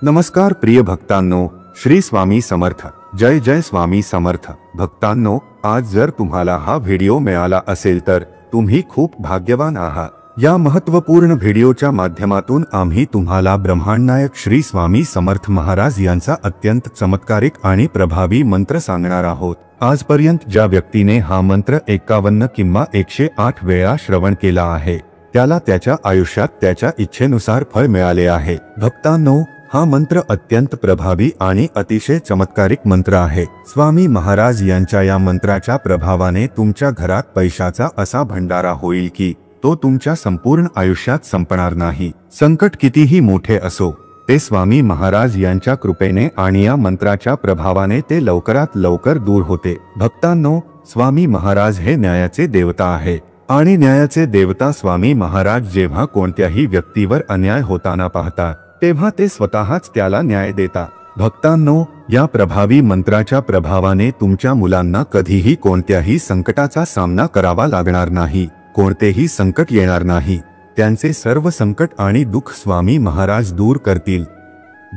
नमस्कार प्रिय भक्तांनो, श्री स्वामी समर्थ. जय जय स्वामी समर्थ. भक्तांनो, आज जर तुम्हाला हा व्हिडिओ मिळाला असेल तर तुम्ही खूप भाग्यवान आहात. या महत्त्वपूर्ण व्हिडिओच्या माध्यमातून आम्ही तुम्हाला ब्रह्मांडनायक श्री स्वामी समर्थ महाराज यांचा अत्यंत चमत्कारिक आणि प्रभावी मंत्र सांगणार आहोत. आजपर्यंत ज्या व्यक्तीने हा मंत्र 51 किंवा 108 वेळा श्रवण केला आहे त्याला त्याच्या आयुष्यात त्याच्या इच्छेनुसार फळ मिळाले आहे. भक्तांनो, हा मंत्र अत्यंत प्रभावी आणि अतिशय चमत्कारिक मंत्र आहे. स्वामी महाराज यांच्या या मंत्राच्या प्रभावाने तुमच्या घरात पैशाचा असा भंडारा होईल की तो तुमच्या संपूर्ण आयुष्यात संपणार नाही. संकट कितीही मोठे असो ते स्वामी महाराज यांच्या कृपेने आणि या मंत्राच्या प्रभावाने ते लवकरात लवकर दूर होते. भक्तांनो, स्वामी महाराज हे न्यायाचे देवता आहे आणि न्यायाचे देवता स्वामी महाराज जेव्हा कोणत्याही व्यक्तीवर अन्याय होताना पाहतात तेव्हा ते स्वतःच त्याला न्याय देतात. भक्तांनो, या प्रभावी मंत्राच्या प्रभावाने तुमच्या मुलांना कधीही कोणत्याही संकटाचा सामना करावा लागणार नाही. कोणतेही संकट येणार नाही. त्यांचे सर्व संकट आणि दुःख स्वामी महाराज दूर करतील.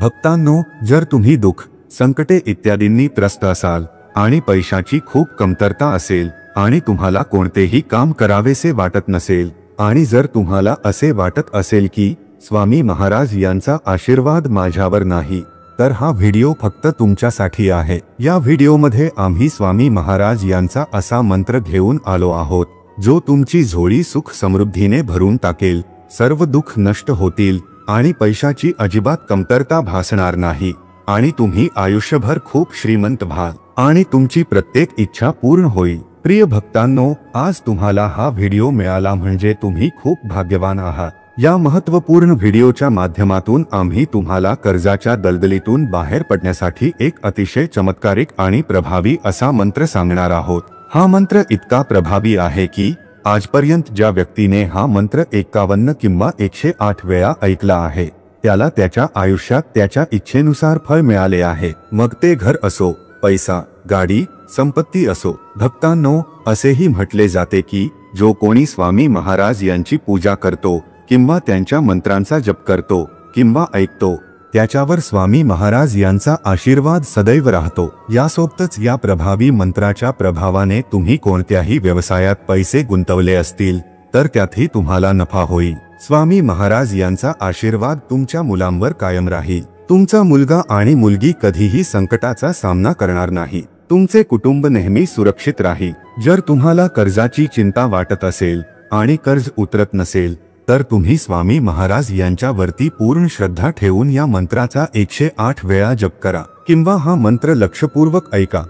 भक्तांनो, जर तुम्ही दुःख, संकटे इत्यादींनी त्रस्त असाल आणि पैशाची खूप कमतरता असेल आणि तुम्हाला कोणतेही काम करावेसे वाटत नसेल आणि जर तुम्हाला असे वाटत असेल की स्वामी महाराज यांचा आशीर्वाद माझ्यावर नाही, तर हा व्हिडिओ फक्त तुमच्यासाठी आहे. या व्हिडिओमध्ये आम्ही स्वामी महाराज यांचा असा मंत्र घेऊन आलो आहोत जो तुमची झोळी सुख समृद्धीने भरून टाकेल. सर्व दुःख नष्ट होतील आणि पैशाची अजिबात कमतरता भासणार नाही आणि तुम्ही आयुष्यभर खूप श्रीमंत व्हाल आणि तुमची प्रत्येक इच्छा पूर्ण होईल. प्रिय भक्तांनो, आज तुम्हाला हा व्हिडिओ मिळाला म्हणजे तुम्ही खूप भाग्यवान आहात. या महत्त्वपूर्ण व्हिडिओच्या माध्यमातून आम्ही तुम्हाला कर्जाच्या दलदलीतून बाहेर पडण्यासाठी एक अतिशय चमत्कारिक आणि प्रभावी असा मंत्र सांगणार आहोत. हा मंत्र इतका प्रभावी आहे की आजपर्यंत ज्या व्यक्तीने हा मंत्र 51 किंवा 108 वेळा ऐकला आहे त्याला त्याच्या आयुष्यात त्याच्या इच्छेनुसार फळ मिळाले आहे. मग ते घर असो, पैसा, गाडी, संपत्ती असो. भक्तांनो, असेही म्हटले जाते की जो कोणी स्वामी महाराज यांची पूजा करतो किंवा त्यांच्या मंत्रांचा जप करतो किंवा ऐकतो त्याच्यावर स्वामी महाराज यांचा आशीर्वाद सदैव राहतो. यासोबतच या प्रभावी मंत्राच्या प्रभावाने तुम्ही कोणत्याही व्यवसायात पैसे गुंतवले असतील तर त्यातही तुम्हाला नफा होईल. स्वामी महाराज यांचा आशीर्वाद तुमच्या मुलांवर कायम राहील. तुमचा मुलगा आणि मुलगी कधीही संकटाचा सामना करणार नाही. तुमचे कुटुंब नेहमी सुरक्षित राहील. जर तुम्हाला कर्जाची चिंता वाटत असेल आणि कर्ज उतरत नसेल तर तुम्ही स्वामी महाराज यांच्यावरती पूर्ण श्रद्धा ठेवून या मंत्राचा 108 वेळा जप करा किंवा हा मंत्र लक्षपूर्वक ऐका.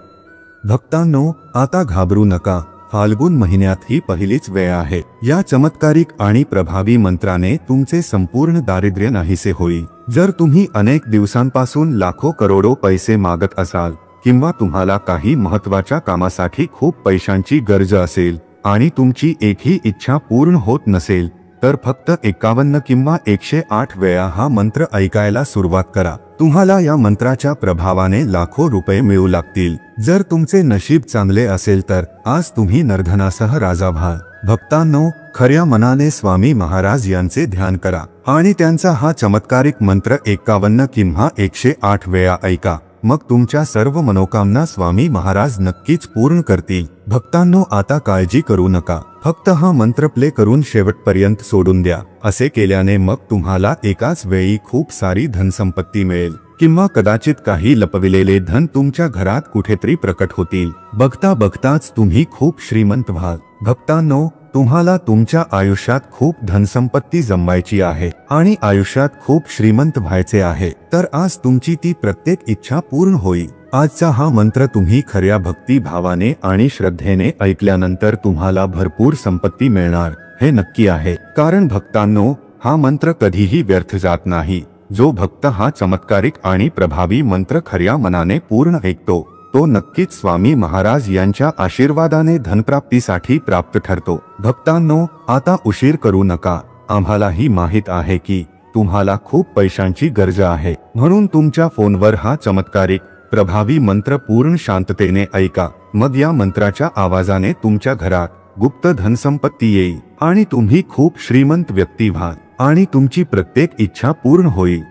भक्तांनो, आता घाबरू नका. फाल्गुन महिन्यात ही पहिलीच वेळ आहे. या चमत्कारिक आणि प्रभावी मंत्राने तुमचे संपूर्ण दारिद्र्य नाहीसे होईल. जर तुम्ही अनेक दिवसांपासून लाखो करोडो पैसे मागत असाल किंवा तुम्हाला काही महत्त्वाच्या कामासाठी खूप पैशांची गरज असेल आणि तुमची एकही इच्छा पूर्ण होत नसेल तर फक्त 51 किंवा 108 वेळा हा मंत्र ऐकायला सुरुवात करा. तुम्हाला या मंत्राच्या प्रभावाने लाखो रुपये मिळू लागतील. जर तुमचे नशीब चांगले असेल तर आज तुम्ही निर्धनासह राजा व्हाल. भक्तांनो, खऱ्या मनाने स्वामी महाराज यांचे ध्यान करा आणि त्यांचा हा चमत्कारिक मंत्र 51 किंवा 108 वेळा ऐका. मग तुमच्या सर्व मनोकामना स्वामी महाराज नक्कीच पूर्ण करतील. भक्तांनो, आता काळजी करू नका. फक्त हा मंत्र प्ले करून शेवटपर्यंत सोडून द्या. असे केल्याने मग तुम्हाला एकाच वेळी खूप सारी धनसंपत्ती मिळेल किंवा कदाचित काही लपविलेले धन तुमच्या घरात कुठेतरी प्रकट होतील. बघता बघताच तुम्ही खूप श्रीमंत व्हाल. भक्तांनो, तुम्हाला तुमच्या आयुष्यात खूप धनसंपत्ती जमवायची आहे आणि आयुष्यात खूप श्रीमंत व्हायचे आहे तर आज तुमची ती प्रत्येक इच्छा पूर्ण होईल. आजचा हा मंत्र तुम्ही खऱ्या भक्ती भावाने आणि श्रद्धेने ऐकल्यानंतर तुम्हाला भरपूर संपत्ती मिळणार हे नक्की आहे. कारण भक्तांनो, हा मंत्र कधीही व्यर्थ जात नाही. जो भक्त हा चमत्कारिक आणि प्रभावी मंत्र खऱ्या मनाने पूर्ण ऐकतो तो नक्कीच स्वामी महाराज यांच्या आशीर्वादाने धनप्राप्तीसाठी प्राप्त ठरतो. भक्तांनो, आता उशीर करू नका. आम्हालाही माहित आहे की तुम्हाला खूप पैशांची गरज आहे, म्हणून तुमच्या फोनवर हा चमत्कारिक प्रभावी मंत्र पूर्ण शांततेने ऐका. मग या मंत्राच्या आवाजाने तुमच्या घरात गुप्त धनसंपत्ती येईल आणि तुम्ही खूप श्रीमंत व्यक्ती व्हाल आणि तुमची प्रत्येक इच्छा पूर्ण होईल.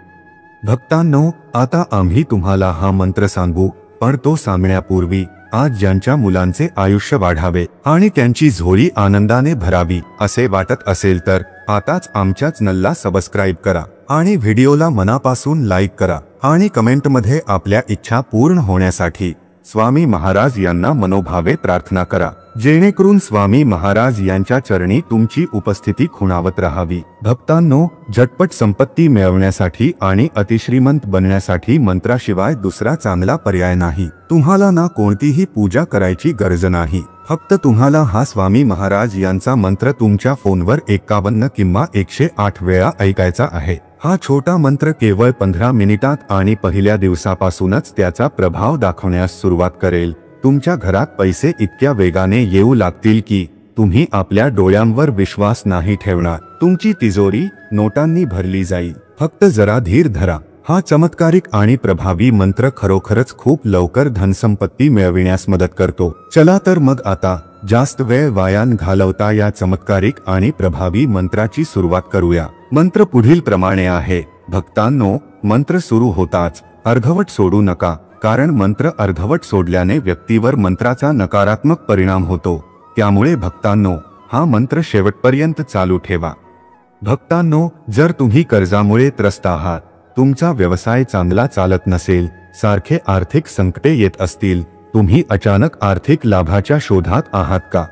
भक्तांनो, आता आम्ही तुम्हाला हा मंत्र सांगू, पण तो सांगण्यापूर्वी आज ज्यांच्या मुलांचे आयुष्य वाढावे आणि त्यांची झोळी आनंदाने भरावी असे वाटत असेल तर आताच आमच्या चॅनलला सबस्क्राईब करा आणि व्हिडिओला मनापासून लाईक करा आणि कमेंटमध्ये आपल्या इच्छा पूर्ण होण्यासाठी स्वामी महाराज यांना मनोभावे प्रार्थना करा, जेणेकरून स्वामी महाराज यांच्या चरणी तुमची उपस्थिती खुणावत राहावी। भक्तांनो, झटपट संपत्ती मिळवण्यासाठी आणि अतिश्रीमंत बनण्यासाठी मंत्राशिवाय दुसरा चांगला पर्याय नाही। तुम्हाला ना कोणतीही पूजा करायची गरज नाही, फक्त तुम्हाला हा स्वामी महाराज यांचा मंत्र तुमच्या फोनवर 51 किंवा 108 वेळा ऐकायचा आहे। हा छोटा मंत्र केवळ 15 मिनिटात आणि पहिल्या दिवसापासूनच त्याचा प्रभाव दाखवण्यास सुरुवात करेल। तुमच्या घरात पैसे इतक्या वेगाने येऊ लागतील की तुम्ही आपल्या डोळ्यांवर विश्वास नाही ठेवणार। तुमची तिजोरी नोटांनी भरली जाईल। फक्त जरा धीर धरा। हा चमत्कारिक आणि प्रभावी मंत्र खरोखरच खूप लवकर धनसंपत्ती मिळविण्यास मदत करतो। चला तर मग आता जास्त वेळ वाया घालवता या चमत्कारिक आणि प्रभावी मंत्राची सुरुवात करूया। मंत्र पुढील प्रमाणे आहे। भक्तांनो, मंत्र सुरू होताच अर्धवट सोडू नका, कारण मंत्र अर्धवट सोडल्याने व्यक्तीवर मंत्राचा नकारात्मक परिणाम होतो। त्यामुळे भक्तांनो, हा मंत्र शेवटपर्यंत चालू ठेवा। भक्तांनो, जर तुम्ही कर्जामुळे त्रस्त आहात, तुमचा व्यवसाय चांगला चालत नसेल, सारखे आर्थिक संकटे येत असतील, तुम्ही अचानक आर्थिक लाभाच्या शोधात आहात का?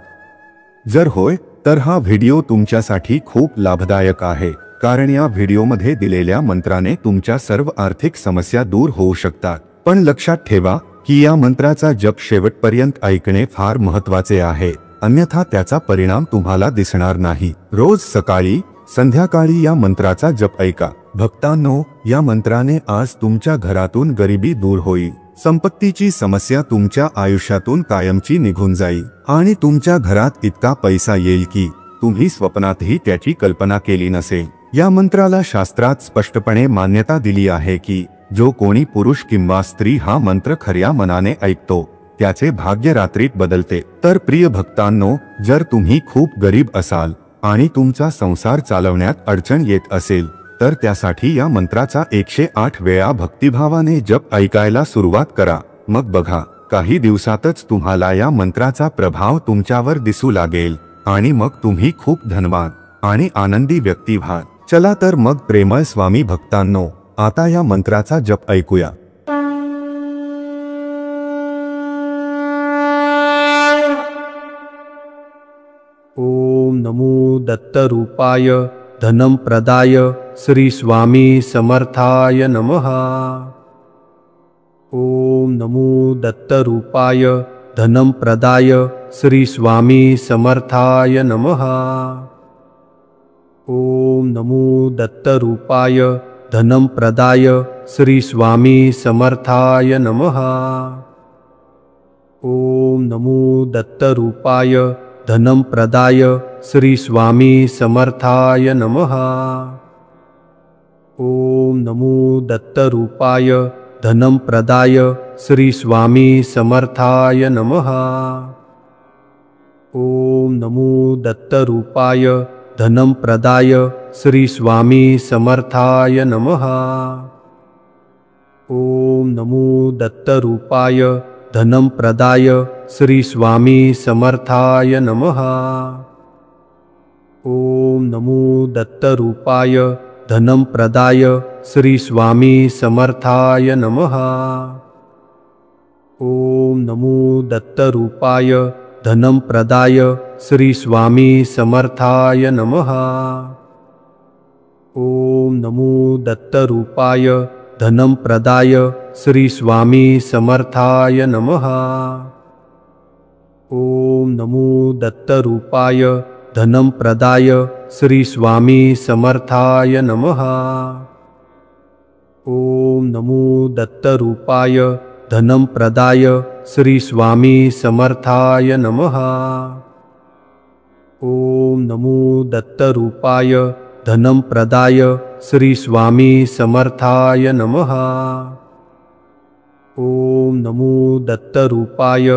जर होय, तर हा व्हिडिओ तुमच्यासाठी खूप लाभदायक आहे, कारण या व्हिडिओमध्ये दिलेल्या मंत्राने तुमच्या सर्व आर्थिक समस्या दूर होऊ शकतात। पण लक्षात ठेवा की या मंत्राचा जप शेवटपर्यंत ऐकणे फार महत्त्वाचे आहे, अन्यथा त्याचा परिणाम तुम्हाला दिसणार नाही। रोज सकाळी संध्याकाळी या मंत्राचा जप ऐका। भक्तांनो, या मंत्राने आज तुमच्या घरातून गरिबी दूर होईल, संपत्तीची समस्या तुमच्या आयुष्यातून कायमची निघून जाईल आणि तुमच्या घरात इतका पैसा येईल की तुम्ही स्वप्नातही त्याची कल्पना केली नसेल। या मंत्राला शास्त्रात स्पष्टपणे मान्यता दिली आहे की जो कोणी पुरुष किंवा स्त्री हा मंत्र खऱ्या मनाने ऐकतो, त्याचे भाग्य रात्रीत बदलते। तर प्रिय भक्तांनो, जर तुम्ही खूप गरीब असाल आणि तुमचा संसार चालवण्यात अडचण येत असेल, तर त्यासाठी या मंत्राचा 108 वेळा भक्तिभावाने जप ऐकायला सुरुवात करा। मग बघा, काही दिवसातच तुम्हाला या मंत्राचा प्रभाव तुमच्यावर दिसू लागेल आणि मग तुम्ही खूप धनवान आणि आनंदी व्यक्ती व्हाल। चला तर मग प्रेमळ स्वामी भक्तांनो, आता या मंत्राचा जप ऐकूया। ओम नमो दत्तरूपाय धनं प्रदाय श्री स्वामी समर्थाय नमः। ओम नमो दत्तरूपाय धनं प्रदाय श्री स्वामी समर्थाय नमः। ओम नमो दत्तरूपाय धनं प्रदाय श्री स्वामी समर्थाय नमः। ओम नमो दत्तरूपाय धनं प्रदाय श्री स्वामी समर्थाय नमः। ओम नमो दत्तरूपाय धनं प्रदाय श्री स्वामी समर्थाय नमः। ओम नमो दत्तरूपाय धनं प्रदाय श्री स्वामी समर्थाय नमः। ओम नमो दत्तरूपाय धनं प्रदाय श्री स्वामी समर्थाय नमः। ओम नमो दत्तरूपाय धनं प्रदाय श्री स्वामी समर्थाय नमः। ओम नमो दत्तरूपाय धनं प्रदाय श्री स्वामी समर्थाय नमः। ओम नमो दत्तरूपाय धनं प्रदाय श्री स्वामी समर्थाय नमः। ओम नमो दत्तरूपाय धनं प्रदाय श्री स्वामी समर्थाय नमः। ओम नमो दत्तरूपाय धनं प्रदाय श्री स्वामी समर्थाय नमः। ओम नमो दत्तरूपाय धनं प्रदाय श्री स्वामी समर्थाय नमः। ओम नमो दत्तरूपाय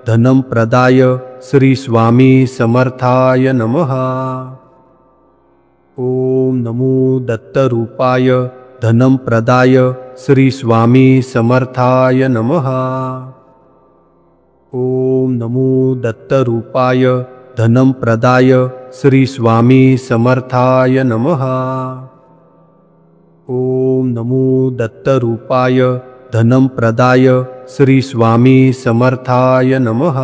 धनं प्रदाय श्री स्वामी समर्थाय नमः। ओम नमो दत्तरूपाय धनं प्रदाय श्री स्वामी समर्थाय नमः। ओम नमो दत्तरूपाय धनं प्रदाय श्री स्वामी समर्थाय नमः। ओम नमो दत्तरूपाय धनं प्रदाय श्री स्वामी समर्थाय नमः।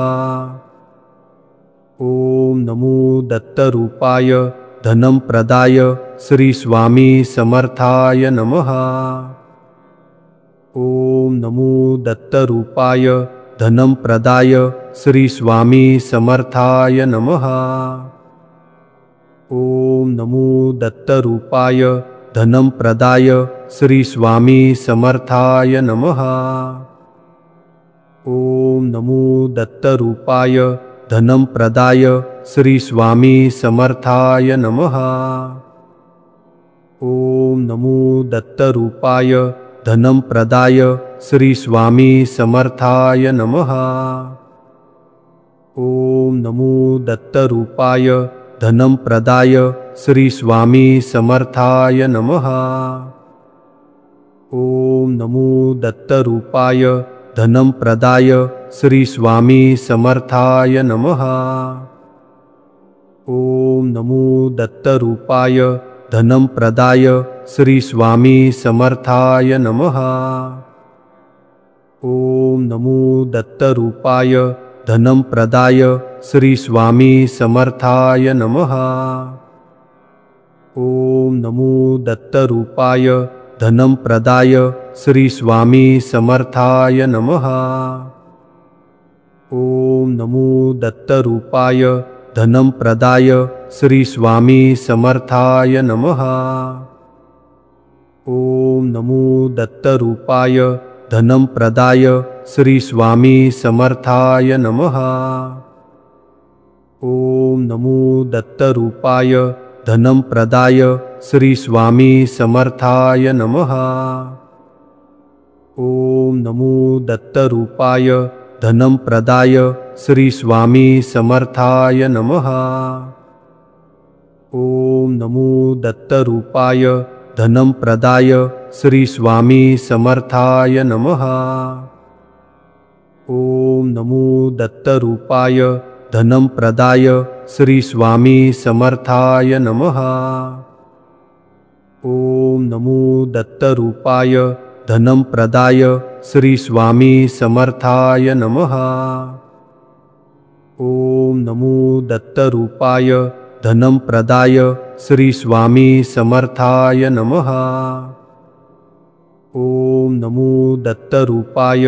ओम नमो दत्तरूपाय धनं प्रदाय श्री स्वामी समर्थाय नमः। ओम नमो दत्तरूपाय धनं प्रदाय श्री स्वामी समर्थाय नमः। ओम नमो दत्तरूपाय धनं प्रदाय श्री स्वामी समर्थाय नमः। ओम नमो दत्तरूपाय धनं प्रदाय श्री स्वामी समर्थाय नमः। ओम नमो दत्तरूपाय धनं प्रदाय श्री स्वामी समर्थाय नमः। ओम नमो दत्तरूपाय धनं प्रदाय श्री स्वामी समर्थाय नमः। ओम नमो दत्तरूपाय धनं प्रदाय श्री स्वामी समर्थाय नमः। ओम नमो दत्तरूपाय धनं प्रदाय श्री स्वामी समर्थाय नमः। ओम नमो दत्तरूपाय धनं प्रदाय श्री स्वामी समर्थाय नमः। ओम नमो दत्तरूपाय धनं प्रदाय श्री स्वामी समर्थाय नमः। ओम नमो दत्तरूपाय धनं प्रदाय श्री स्वामी समर्थाय नमः। ओम नमो दत्तरूपाय धनं प्रदाय श्री स्वामी समर्थाय नमः। ओम नमो दत्तरूपाय धनं प्रदाय श्री स्वामी समर्थाय नमः। ओम नमो दत्तरूपाय धनं प्रदाय श्री स्वामी समर्थाय नमः। ओम नमो दत्तरूपाय धनं प्रदाय श्री स्वामी समर्थाय नमः। ओम नमो दत्तरूपाय धनं प्रदाय श्री स्वामी समर्थाय नमः। ओम नमो दत्तरूपाय धनं प्रदाय श्री स्वामी समर्थाय नमः। ओम नमो दत्तरूपाय धनं प्रदाय श्री स्वामी समर्थाय नमः। ओम नमो दत्तरूपाय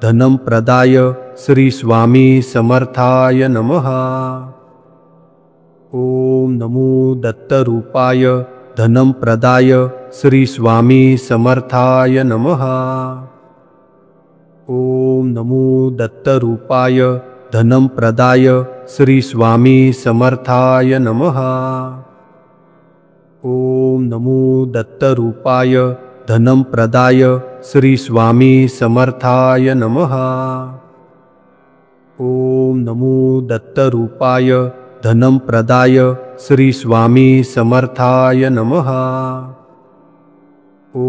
धनं प्रदाय श्री स्वामी समर्थाय नमः। ओम नमो दत्तरूपाय धनं प्रदाय श्री स्वामी समर्थाय नमः। ओम नमो दत्तरूपाय धनं प्रदाय श्री स्वामी समर्थाय नमः। ओम नमो दत्तरूपाय धनं प्रदाय श्री स्वामी समर्थाय नमः। ओम नमो दत्तरूपाय धनं प्रदाय श्री स्वामी समर्थाय नमः।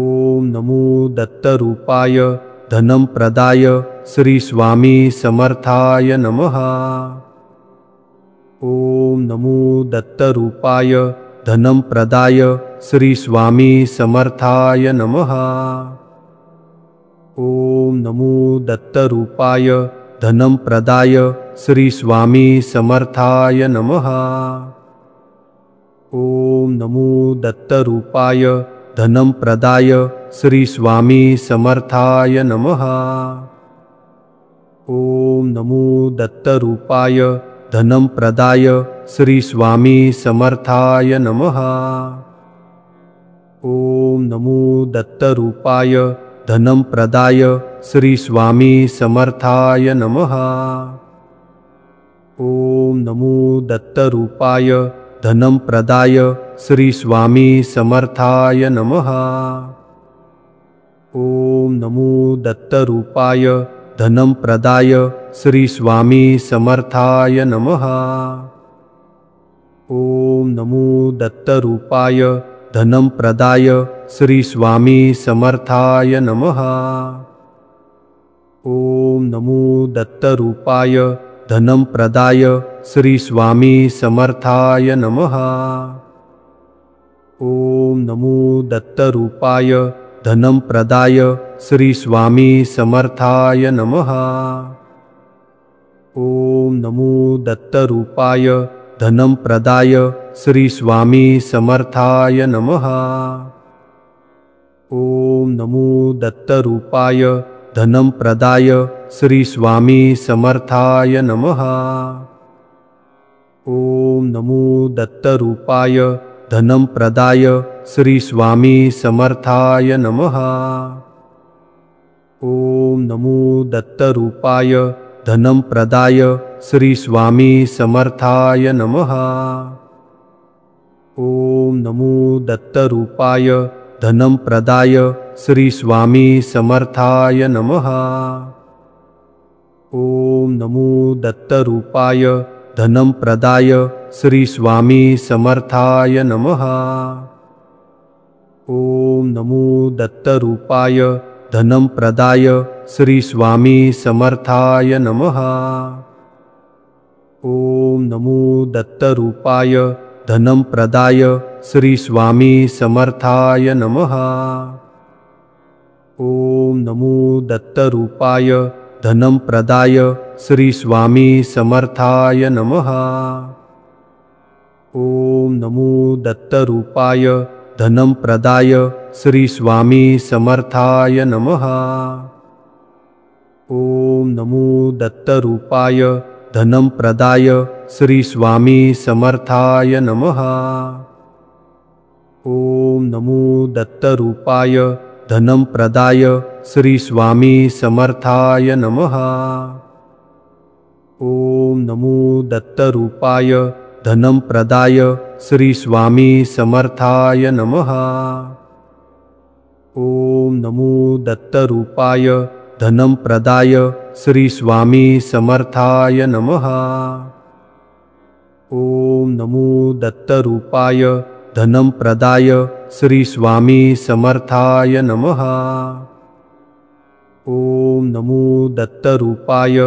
ओम नमो दत्तरूपाय धनं प्रदाय श्री स्वामी समर्थाय नमः। ओम नमो दत्तरूपाय धनं प्रदाय श्री स्वामी समर्थाय नमः। ओम नमो दत्तरूपाय धनं प्रदाय श्री स्वामी समर्थाय नमः। ओम नमो दत्तरूपाय धनं प्रदाय श्री स्वामी समर्थाय नमः। ओम नमो दत्तरूपाय धनं प्रदाय श्री स्वामी समर्थाय नमः। ओम नमो दत्तरूपाय धनं प्रदाय श्री स्वामी समर्थाय नमः। ओम नमो दत्तरूपाय धनं प्रदाय श्री स्वामी समर्थाय नमः। ओम नमो दत्तरूपाय धनं प्रदाय श्री स्वामी समर्थाय नमः। ओम नमो दत्तरूपाय धनं प्रदाय श्री स्वामी समर्थाय नमः। ओम नमो दत्तरूपाय धनं प्रदाय श्री स्वामी समर्थाय नमः। ओम नमो दत्तरूपाय धनं प्रदाय श्री स्वामी समर्थाय नमः। ओम नमो दत्तरूपाय धनं प्रदाय श्री स्वामी समर्थाय नमः। ओम नमो दत्तरूपाय धनं प्रदाय श्री स्वामी समर्थाय नमः। ओम नमो दत्तरूपाय धनं प्रदाय श्री स्वामी समर्थाय नमः। ओम नमो दत्तरूपाय धनं प्रदाय श्री स्वामी समर्थाय नमः। ओम नमो दत्तरूपाय धनं प्रदाय श्री स्वामी समर्थाय नमः। ओम नमो दत्तरूपाय धनं प्रदाय श्री स्वामी समर्थाय नमः। ओम नमो दत्तरूपाय धनं प्रदाय श्री स्वामी समर्थाय नमः। ओम नमो दत्तरूपाय धनं प्रदाय श्री स्वामी समर्थाय नमः। ओम नमो दत्तरूपाय धनं प्रदाय श्री स्वामी समर्थाय नमः। ओम नमो दत्तरूपाय धनं प्रदाय श्री स्वामी समर्थाय नमः। ओम नमो दत्तरूपाय धनं प्रदाय श्री स्वामी समर्थाय नमः। ओम नमो दत्तरूपाय धनं प्रदाय श्री स्वामी समर्थाय नमः। ओम नमो दत्तरूपाय धनं प्रदाय श्री स्वामी समर्थाय नमः। ओम नमो दत्तरूपाय धनं प्रदाय श्री स्वामी समर्थाय नमः। ओम नमो दत्तरूपाय धनं प्रदाय श्री स्वामी समर्थाय नमः। ओम नमो दत्तरूपाय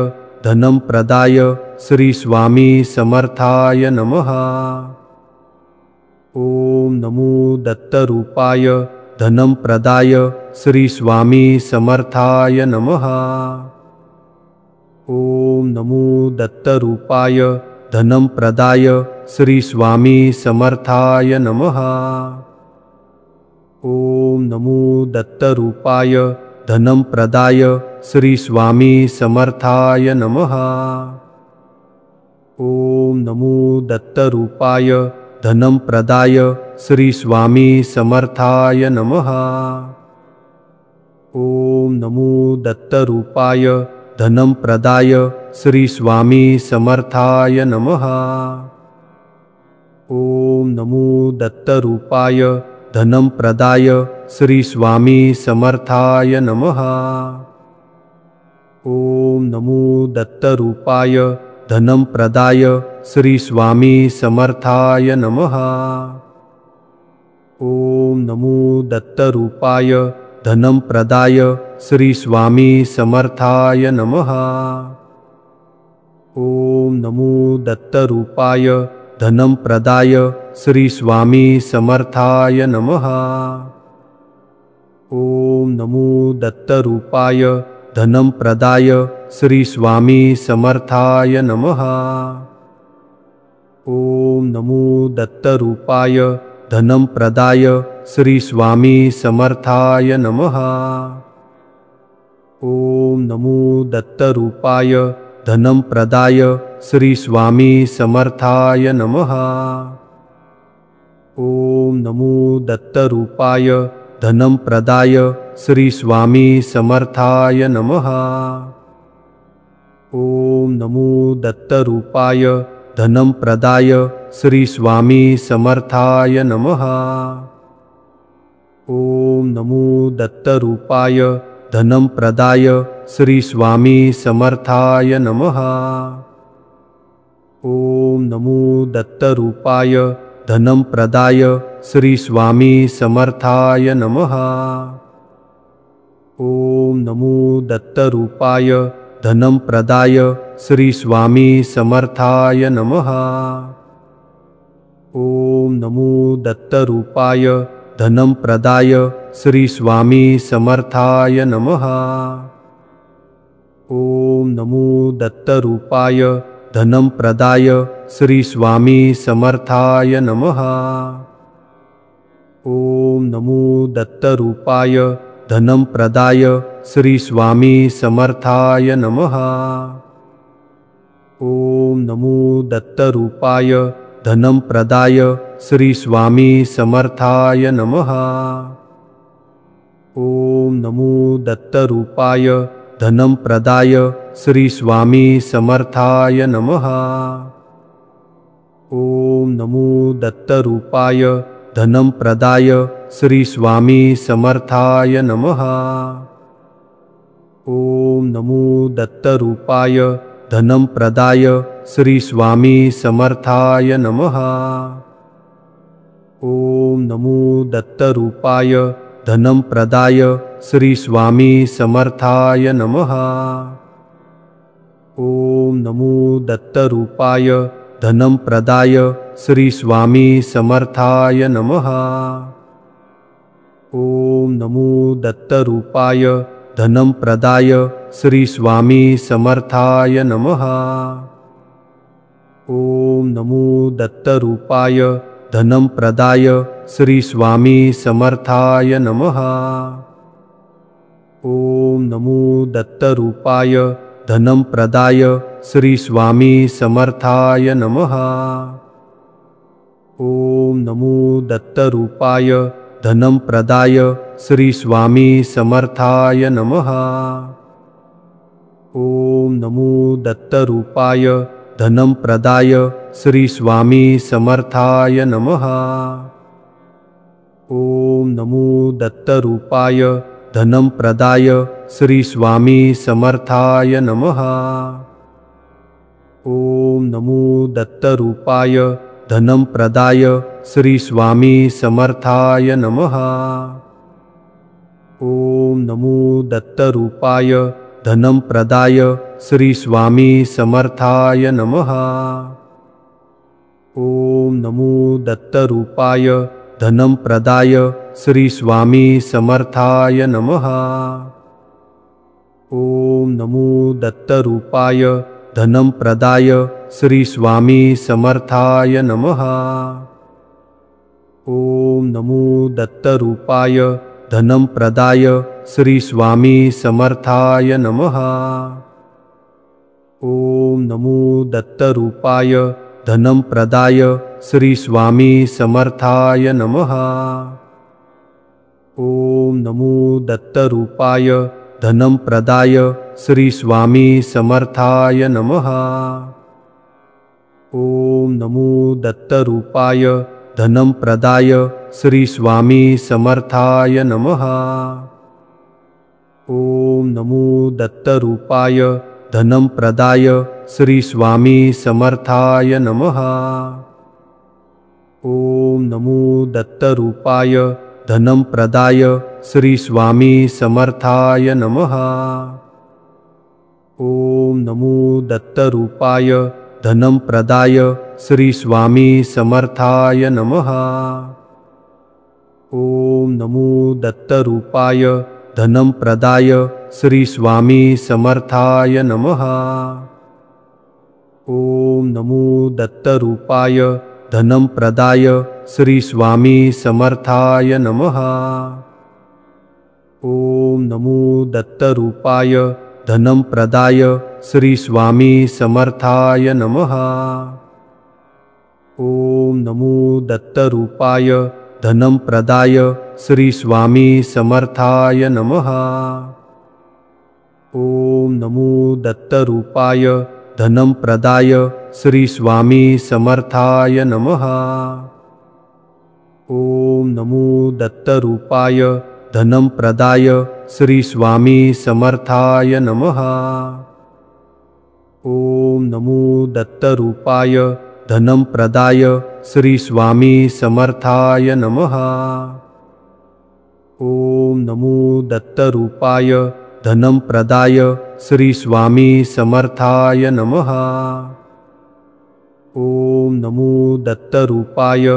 धनं प्रदाय श्री स्वामी समर्थाय नमः। ओम नमो दत्तरूपाय धनं प्रदाय श्री स्वामी समर्थाय नमः। ओम नमो दत्तरूपाय धनं प्रदाय श्री स्वामी समर्थाय नमः। ओम नमो दत्तरूपाय धनं प्रदाय श्री स्वामी समर्थाय नमः। ओम नमो दत्तरूपाय धनं प्रदाय श्री स्वामी समर्थाय नमः। ओम नमो दत्तरूपाय धनं प्रदाय श्री स्वामी समर्थाय नमः। ओम नमो दत्तरूपाय धनं प्रदाय श्री स्वामी समर्थाय नमः। ओम नमो दत्तरूपाय धनं प्रदाय श्री स्वामी समर्थाय नमः। ओम नमो दत्तरूपाय धनं प्रदाय श्री स्वामी समर्थाय नमः। ओम नमो दत्तरूपाय धनं प्रदाय श्री स्वामी समर्थाय नमः। ओम नमो दत्तरूपाय धनं प्रदाय श्री स्वामी समर्थाय नमः। ओम नमो दत्तरूपाय धनं प्रदाय श्री स्वामी समर्थाय नमः। ओम नमो दत्तरूपाय धनं प्रदाय श्री स्वामी समर्थाय नमः। ओम नमो दत्तरूपाय धनं प्रदाय श्री स्वामी समर्थाय नमः। ओम नमो दत्तरूपाय धनं प्रदाय श्री स्वामी समर्थाय नमः। ओम नमो दत्तरूपाय धनं प्रदाय श्री स्वामी समर्थाय नमः। ओम नमो दत्तरूपाय धनं प्रदाय श्री स्वामी समर्थाय नमः। ओम नमो दत्तरूपाय धनं प्रदाय श्री स्वामी समर्थाय नमः। ओम नमो दत्तरूपाय धनं प्रदाय श्री स्वामी समर्थाय नमः। ओम नमो दत्तरूपाय धनं प्रदाय श्री स्वामी समर्थाय नमः। ओम नमो दत्तरूपाय धनं प्रदाय श्री स्वामी समर्थाय नमः। ओम नमो दत्तरूपाय धनं प्रदाय श्री स्वामी समर्थाय नमः। ओम नमो दत्तरूपाय धनं प्रदाय श्री स्वामी समर्थाय नमः। ओम नमो दत्तरूपाय धनं प्रदाय श्री स्वामी समर्थाय नमः। ओम नमो दत्तरूपाय धनं प्रदाय श्री स्वामी समर्थाय नमः। ओम नमो दत्तरूपाय धनं प्रदाय श्री स्वामी समर्थाय नमः। ओम नमो दत्तरूपाय धनं प्रदाय श्री स्वामी समर्थाय नमः। ओम नमो दत्तरूपाय धनं प्रदाय श्री स्वामी समर्थाय नमः। ओम नमो दत्तरूपाय धनं प्रदाय श्री स्वामी समर्थाय नमः। ओम नमो दत्तरूपाय धनं प्रदाय श्री स्वामी समर्थाय नमः। ओम नमो दत्तरूपाय धनं प्रदाय श्री स्वामी समर्थाय नमः। ओम नमो दत्तरूपाय धनं प्रदाय श्री स्वामी समर्थाय नमः। ओम नमो दत्तरूपाय धनं प्रदाय श्री स्वामी समर्थाय नमः। ओम नमो दत्तरूपाय धनं प्रदाय श्री स्वामी समर्थाय नमः। ओम नमो दत्तरूपाय धनं प्रदाय श्री स्वामी समर्थाय नमः। ओम नमो दत्तरूपाय धनं प्रदाय श्री स्वामी समर्थाय नमः। ओम नमो दत्तरूपाय धनं प्रदाय श्री स्वामी समर्थाय नमः। ओम नमो दत्तरूपाय धनं प्रदाय श्री स्वामी समर्थाय नमः। ओम नमो दत्तरूपाय धनं प्रदाय श्री स्वामी समर्थाय नमः। ओम नमो दत्तरूपाय धनं प्रदाय श्री स्वामी समर्थाय नमः। ओम नमो दत्तरूपाय धनं प्रदाय श्री स्वामी समर्थाय नमः। ओम नमो दत्तरूपाय धनं प्रदाय श्री स्वामी समर्थाय नमः। ओम नमो दत्तरूपाय धनं प्रदाय श्री स्वामी समर्थाय नमः। ओम नमो दत्तरूपाय धनं प्रदाय श्री स्वामी समर्थाय नमः। ओम नमो दत्तरूपाय धनं प्रदाय श्री स्वामी समर्थाय नमः। ओम नमो दत्तरूपाय धनं प्रदाय श्री स्वामी समर्थाय नमः। ओम नमो दत्तरूपाय धनं प्रदाय श्री स्वामी समर्थाय नमः। ओम नमो दत्तरूपाय धनं प्रदाय श्री स्वामी समर्थाय नमः। ओम नमो दत्तरूपाय धनं प्रदाय श्री स्वामी समर्थाय नमः। ओम नमो दत्तरूपाय धनं प्रदाय श्री स्वामी समर्थाय नमः। ओम नमो दत्तरूपाय धनं प्रदाय श्री स्वामी समर्थाय नमः। ओम नमो दत्तरूपाय धनं प्रदाय श्री स्वामी समर्थाय नमः। ओम नमो दत्तरूपाय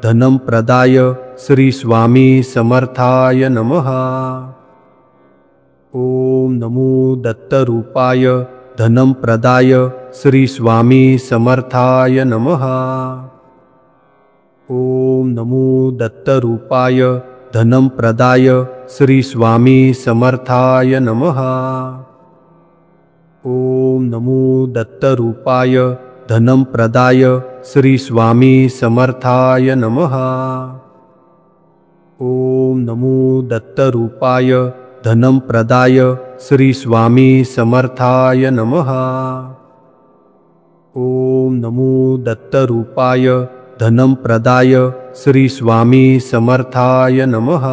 धनं प्रदाय श्री स्वामी समर्थाय नमः। ओम नमो दत्तरूपाय धनं प्रदाय श्री स्वामी समर्थाय नमः। ओम नमो दत्तरूपाय धनं प्रदाय श्री स्वामी समर्थाय नमः। ओम नमो दत्तरूपाय धनं प्रदाय श्री स्वामी समर्थाय नमः। ओम नमो दत्तरूपाय धनं प्रदाय श्री स्वामी समर्थाय नमः। ओम नमो दत्तरूपाय धनं प्रदाय श्री स्वामी समर्थाय नमः।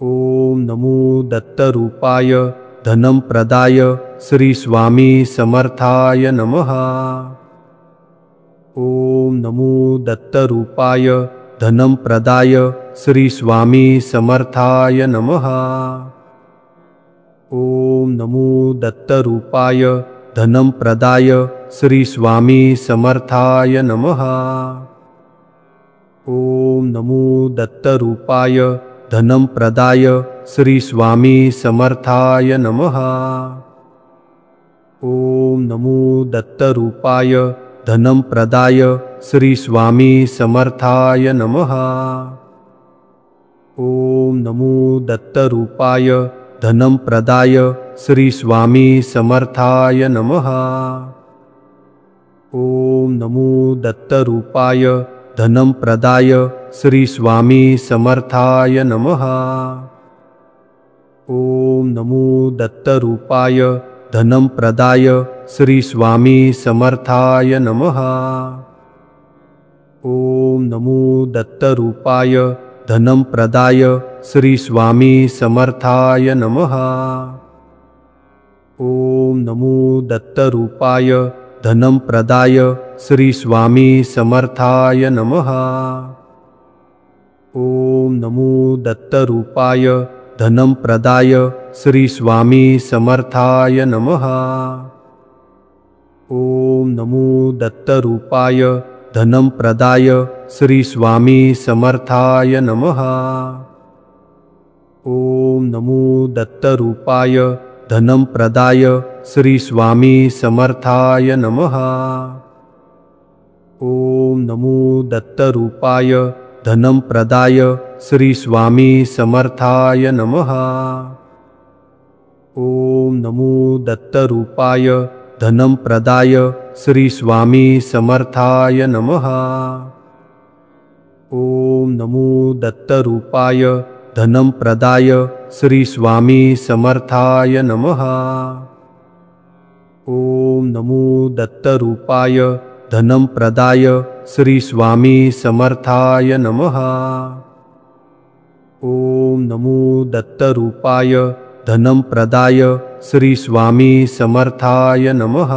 ओम नमो दत्तरूपाय धनं प्रदाय श्री स्वामी समर्थाय नमः। ओम नमो दत्तरूपाय धनं प्रदाय श्री स्वामी समर्थाय नमः। ओम नमो दत्तरूपाय धनं प्रदाय श्री स्वामी समर्थाय नमः। ओम नमो दत्तरूपाय धनं प्रदाय श्री स्वामी समर्थाय नमः। ओम नमो दत्तरूपाय धनं प्रदाय श्री स्वामी समर्थाय नमः। ओम नमो दत्तरूपाय धनं प्रदाय श्री स्वामी समर्थाय नमः। ओम नमो दत्तरूपाय धनं प्रदाय श्री स्वामी समर्थाय नमः। ओम नमो दत्तरूपाय धनं प्रदाय श्री स्वामी समर्थाय नमः। ओम नमो दत्तरूपाय धनं प्रदाय श्री स्वामी समर्थाय नमः। ओम नमो दत्तरूपाय धनं प्रदाय श्री स्वामी समर्थाय नमः। ओम नमो दत्तरूपाय धनं प्रदाय श्री स्वामी समर्थाय नमः। ओम नमो दत्तरूपाय धनं प्रदाय श्री स्वामी समर्थाय नमः। ओम नमो दत्तरूपाय धनं प्रदाय श्री स्वामी समर्थाय नमः। ओम नमो दत्तरूपाय धनं प्रदाय श्री स्वामी समर्थाय नमः। ओम नमो दत्तरूपाय धनं प्रदाय श्री स्वामी समर्थाय नमः। ओम नमो दत्तरूपाय धनं प्रदाय श्री स्वामी समर्थाय नमः। ओम नमो दत्तरूपाय धनं प्रदाय श्री स्वामी समर्थाय नमः। ओम नमो दत्तरूपाय धनं प्रदाय श्री स्वामी समर्थाय नमः।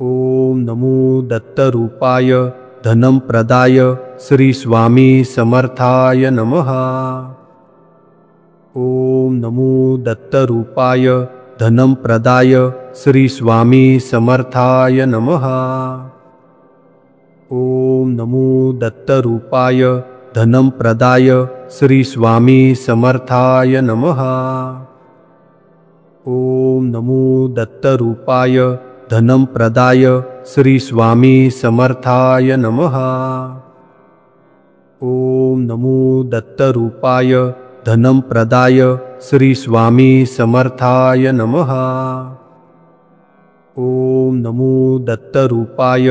ओम नमो दत्तरूपाय धनं प्रदाय श्री स्वामी समर्थाय नमः। ओम नमो दत्तरूपाय धनं प्रदाय श्री स्वामी समर्थाय नमः। ओम नमो दत्तरूपाय धनं प्रदाय श्री स्वामी समर्थाय नमः। ओम नमो दत्तरूपाय धनं प्रदाय श्री स्वामी समर्थाय नमः। ओम नमो दत्तरूपाय धनं प्रदाय श्री स्वामी समर्थाय नमः। ओम नमो दत्तरूपाय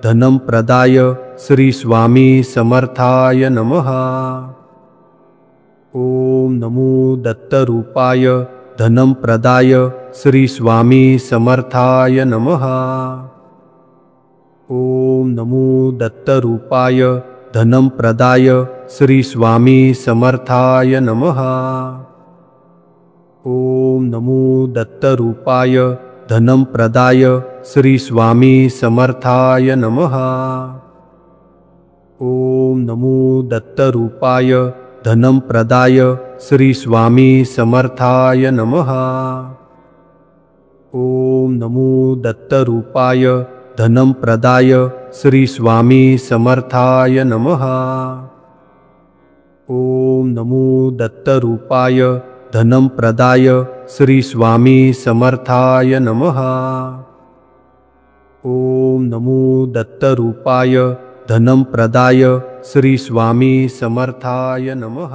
धनं प्रदाय श्री स्वामी समर्थाय नमः। ओम नमो दत्तरूपाय धनं प्रदाय श्री स्वामी समर्थाय नमः। ओम नमो दत्तरूपाय धनं प्रदाय श्री स्वामी समर्थाय नमः। ओम नमो दत्तरूपाय धनं प्रदाय श्री स्वामी समर्थाय नमः। ओम नमो दत्तरूपाय धनं प्रदाय श्री स्वामी समर्थाय नमः। ओम नमो दत्तरूपाय धनं प्रदाय श्री स्वामी समर्थाय नमः। ओम नमो दत्तरूपाय धनं प्रदाय श्री स्वामी समर्थाय नमः। ओम नमो दत्तरूपाय धनं प्रदाय श्री स्वामी समर्थाय नमः।